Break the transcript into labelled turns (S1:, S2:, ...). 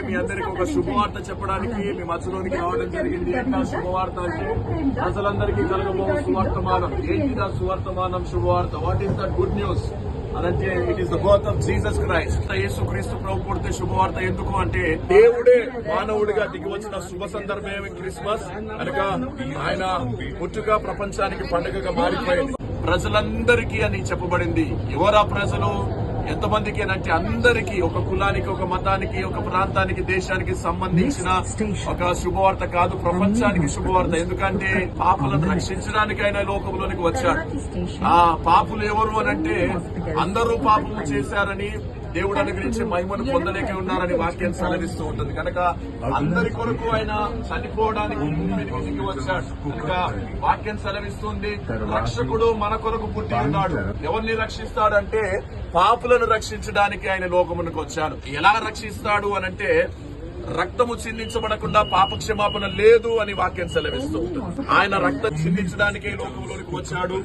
S1: మీ అందరికి ఒక శుభవార్త చెప్పడానికి మీ మధ్యలోనికి రావడం జరిగింది. ఏంటా శుభవార్త అంటే ప్రజలందరికీ కలగబోయే సువర్తమానం. ఏంటిదా సువర్తమానం, శుభవార్త? What is the good news అదంటే it is the birth of Jesus Christ. యేసుక్రీస్తు ప్రభు పుడితే శుభవార్త ఎందుకు అంటే దేవుడే మానవుడిగా దిగి వచ్చిన శుభ సందర్భమే క్రిస్మస్ కనుక ఆయన పుట్టుక ప్రపంచానికి పండుగగా మారిపోయింది. ప్రజలందరికీ అని చెప్పబడింది. ఎవరా ప్రజలు? ఎంతమందికి అంటే అందరికీ, ఒక కులానికి, ఒక మతానికి, ఒక ప్రాంతానికి, దేశానికి సంబంధించిన ఒక శుభవార్త కాదు, ప్రపంచానికి శుభవార్త. ఎందుకంటే పాపులను రక్షించడానికి ఆయన లోకంలోనికి వచ్చాడు. ఆ పాపులు ఎవరు అనంటే అందరూ పాపము చేశారని దేవుడు అనుగ్రహించే మహిమను పొందలేక ఉన్నారని వాక్యం సెలవిస్తూ ఉంటుంది. కనుక అందరి కొరకు ఆయన చనిపోవడానికి భూమి మీదకి దిగి వచ్చాడు. కనుక వాక్యం సెలవిస్తుంది, రక్షకుడు మన కొరకు పుట్టి ఉన్నాడు. ఎవరిని రక్షిస్తాడంటే పాపులను రక్షించడానికి ఆయన లోకమునకు వచ్చాడు. ఎలా రక్షిస్తాడు అనంటే రక్తము చిందించబడకుండా పాప క్షమాపణ లేదు అని వాక్యం సెలవిస్తూ ఉంటుంది. ఆయన రక్తం చిందించడానికి లోకంలోనికి వచ్చాడు.